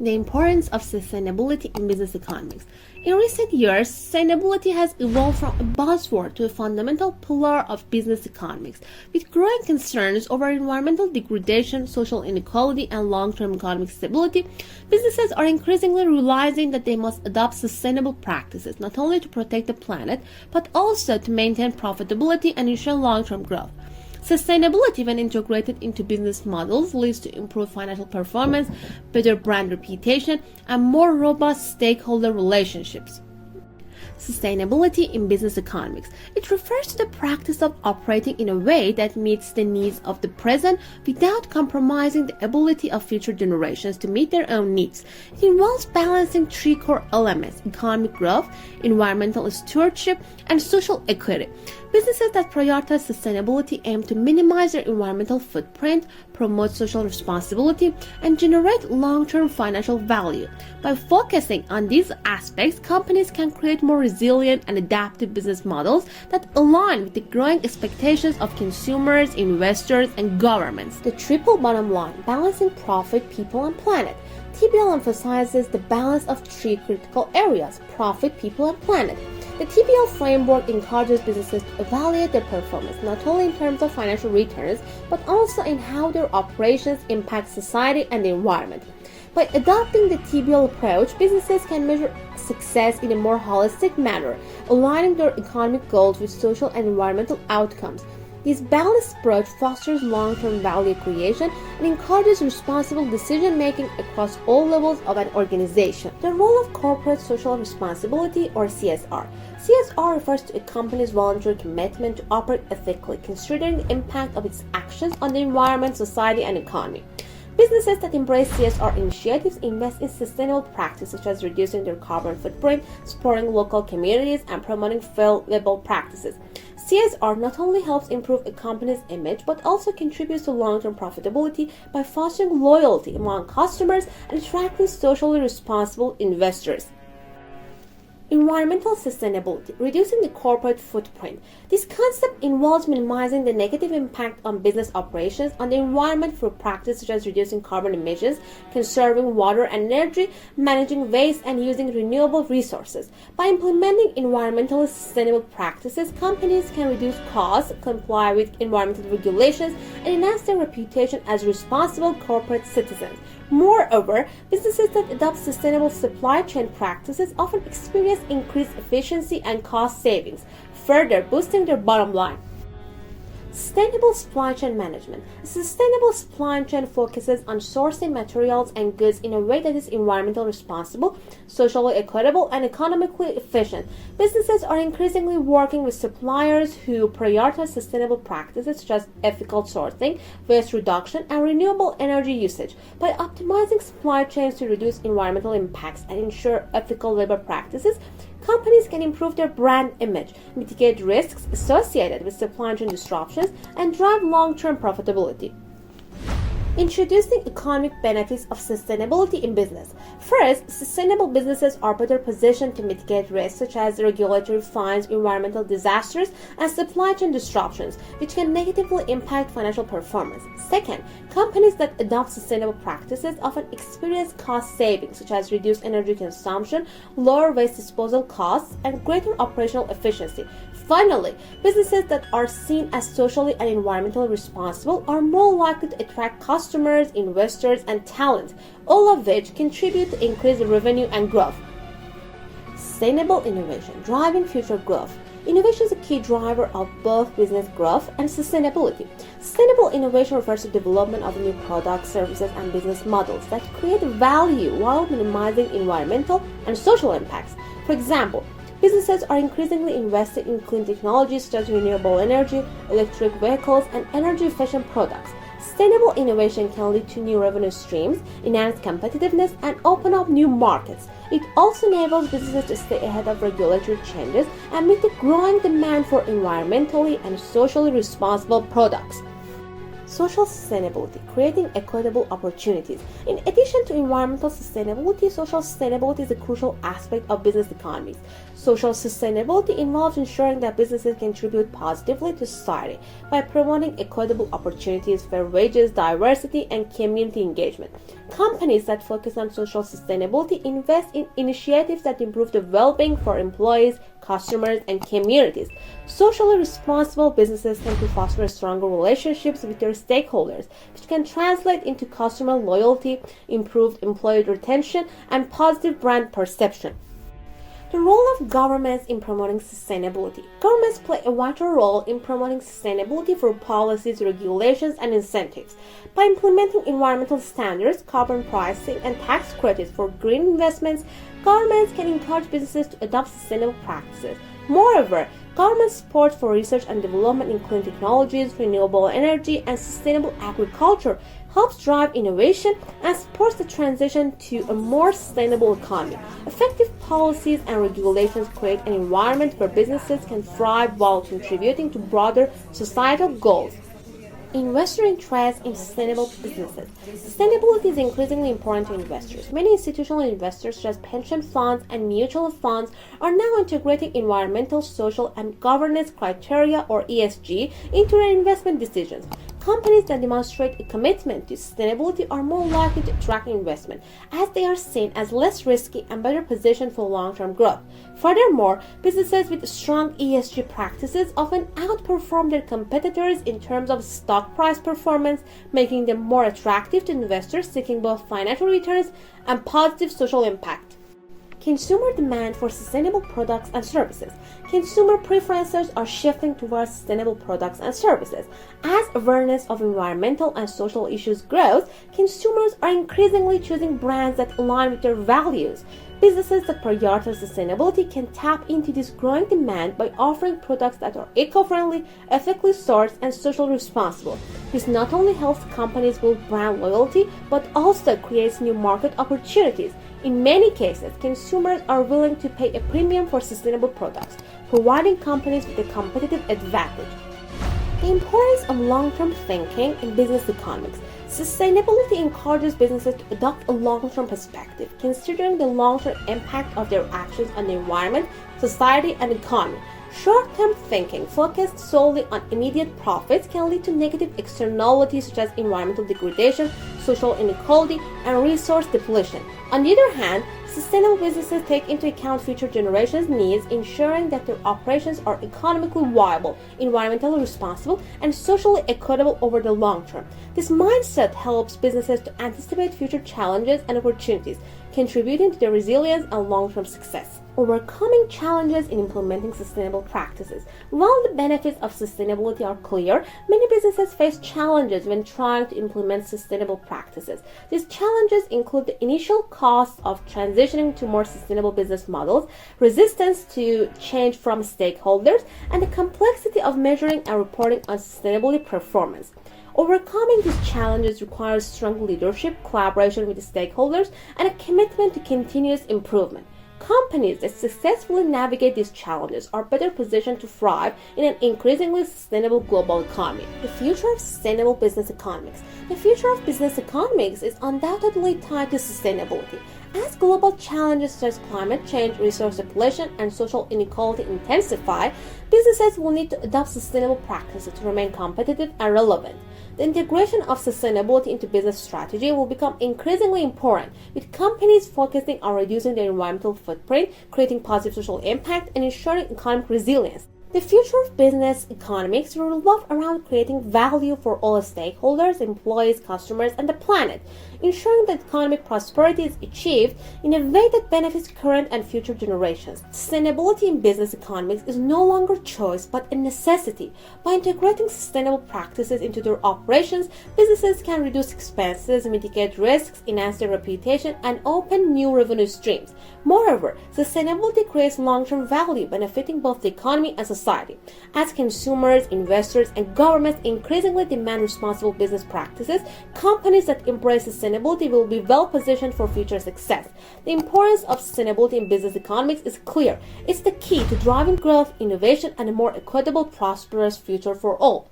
The importance of sustainability in business economics. In recent years, sustainability has evolved from a buzzword to a fundamental pillar of business economics. With growing concerns over environmental degradation, social inequality, and long-term economic stability, businesses are increasingly realizing that they must adopt sustainable practices not only to protect the planet, but also to maintain profitability and ensure long-term growth. Sustainability, when integrated into business models, leads to improved financial performance, better brand reputation, and more robust stakeholder relationships. Sustainability in business economics. It refers to the practice of operating in a way that meets the needs of the present without compromising the ability of future generations to meet their own needs. It involves balancing three core elements: economic growth, environmental stewardship, and social equity. Businesses that prioritize sustainability aim to minimize their environmental footprint, promote social responsibility, and generate long-term financial value. By focusing on these aspects, companies can create more resilient and adaptive business models that align with the growing expectations of consumers, investors, and governments. The triple bottom line: balancing profit, people, and planet. TBL emphasizes the balance of three critical areas: profit, people, and planet. The TBL framework encourages businesses to evaluate their performance not only in terms of financial returns, but also in how their operations impact society and the environment. By adopting the TBL approach, businesses can measure success in a more holistic manner, aligning their economic goals with social and environmental outcomes. This balanced approach fosters long-term value creation and encourages responsible decision-making across all levels of an organization. The role of corporate social responsibility, or CSR. CSR refers to a company's voluntary commitment to operate ethically, considering the impact of its actions on the environment, society, and economy. Businesses that embrace CSR initiatives invest in sustainable practices such as reducing their carbon footprint, supporting local communities, and promoting fair labor practices. CSR not only helps improve a company's image, but also contributes to long-term profitability by fostering loyalty among customers and attracting socially responsible investors. Environmental sustainability, reducing the corporate footprint. This concept involves minimizing the negative impact on business operations on the environment through practices such as reducing carbon emissions, conserving water and energy, managing waste, and using renewable resources. By implementing environmentally sustainable practices, companies can reduce costs, comply with environmental regulations, and enhance their reputation as responsible corporate citizens. Moreover, businesses that adopt sustainable supply chain practices often experience increased efficiency and cost savings, further boosting their bottom line. Sustainable supply chain management. A sustainable supply chain focuses on sourcing materials and goods in a way that is environmentally responsible, socially equitable, and economically efficient. Businesses are increasingly working with suppliers who prioritize sustainable practices such as ethical sourcing, waste reduction, and renewable energy usage. By optimizing supply chains to reduce environmental impacts and ensure ethical labor practices, companies can improve their brand image, mitigate risks associated with supply chain disruptions, and drive long-term profitability. Introducing economic benefits of sustainability in business. First, sustainable businesses are better positioned to mitigate risks such as regulatory fines, environmental disasters, and supply chain disruptions, which can negatively impact financial performance. Second, companies that adopt sustainable practices often experience cost savings such as reduced energy consumption, lower waste disposal costs, and greater operational efficiency. Finally, businesses that are seen as socially and environmentally responsible are more likely to attract customers, investors, and talent, all of which contribute to increased revenue and growth. Sustainable innovation, driving future growth. Innovation is a key driver of both business growth and sustainability. Sustainable innovation refers to the development of new products, services, and business models that create value while minimizing environmental and social impacts. For example, businesses are increasingly investing in clean technologies such as renewable energy, electric vehicles, and energy-efficient products. Sustainable innovation can lead to new revenue streams, enhance competitiveness, and open up new markets. It also enables businesses to stay ahead of regulatory changes and meet the growing demand for environmentally and socially responsible products. Social sustainability, creating equitable opportunities. In addition to environmental sustainability, social sustainability is a crucial aspect of business economics. Social sustainability involves ensuring that businesses contribute positively to society by promoting equitable opportunities, fair wages, diversity, and community engagement. Companies that focus on social sustainability invest in initiatives that improve the well-being for employees, customers, and communities. Socially responsible businesses tend to foster stronger relationships with their stakeholders, which can translate into customer loyalty, improved employee retention, and positive brand perception. The role of governments in promoting sustainability. Governments play a vital role in promoting sustainability through policies, regulations, and incentives. By implementing environmental standards, carbon pricing, and tax credits for green investments, governments can encourage businesses to adopt sustainable practices. Moreover, government support for research and development in clean technologies, renewable energy, and sustainable agriculture helps drive innovation and supports the transition to a more sustainable economy. Effective policies and regulations create an environment where businesses can thrive while contributing to broader societal goals. Investor interest in sustainable businesses. Sustainability is increasingly important to investors. Many institutional investors, such as pension funds and mutual funds, are now integrating environmental, social, and governance criteria, or ESG, into their investment decisions. Companies that demonstrate a commitment to sustainability are more likely to attract investment, as they are seen as less risky and better positioned for long-term growth. Furthermore, businesses with strong ESG practices often outperform their competitors in terms of stock price performance, making them more attractive to investors seeking both financial returns and positive social impact. Consumer demand for sustainable products and services. Consumer preferences are shifting towards sustainable products and services. As awareness of environmental and social issues grows, consumers are increasingly choosing brands that align with their values. Businesses that prioritize sustainability can tap into this growing demand by offering products that are eco-friendly, ethically sourced, and socially responsible. This not only helps companies build brand loyalty, but also creates new market opportunities. In many cases, consumers are willing to pay a premium for sustainable products, providing companies with a competitive advantage. The importance of long-term thinking in business economics. Sustainability encourages businesses to adopt a long-term perspective, considering the long-term impact of their actions on the environment, society, and economy. Short-term thinking focused solely on immediate profits can lead to negative externalities such as environmental degradation, social inequality, and resource depletion. On the other hand, sustainable businesses take into account future generations' needs, ensuring that their operations are economically viable, environmentally responsible, and socially equitable over the long term. This mindset helps businesses to anticipate future challenges and opportunities, contributing to their resilience and long-term success. Overcoming challenges in implementing sustainable practices. While the benefits of sustainability are clear, many businesses face challenges when trying to implement sustainable practices. These challenges include the initial costs of transitioning to more sustainable business models, resistance to change from stakeholders, and the complexity of measuring and reporting on sustainability performance. Overcoming these challenges requires strong leadership, collaboration with the stakeholders, and a commitment to continuous improvement. Companies that successfully navigate these challenges are better positioned to thrive in an increasingly sustainable global economy. The future of sustainable business economics. The future of business economics is undoubtedly tied to sustainability. As global challenges such as climate change, resource depletion, and social inequality intensify, businesses will need to adopt sustainable practices to remain competitive and relevant. The integration of sustainability into business strategy will become increasingly important, with companies focusing on reducing their environmental footprint, creating positive social impact, and ensuring economic resilience. The future of business economics will revolve around creating value for all stakeholders, employees, customers, and the planet, ensuring that economic prosperity is achieved in a way that benefits current and future generations. Sustainability in business economics is no longer a choice but a necessity. By integrating sustainable practices into their operations, businesses can reduce expenses, mitigate risks, enhance their reputation, and open new revenue streams. Moreover, sustainability creates long-term value, benefiting both the economy and society. As consumers, investors, and governments increasingly demand responsible business practices, companies that embrace sustainability will be well positioned for future success. The importance of sustainability in business economics is clear. It's the key to driving growth, innovation, and a more equitable, prosperous future for all.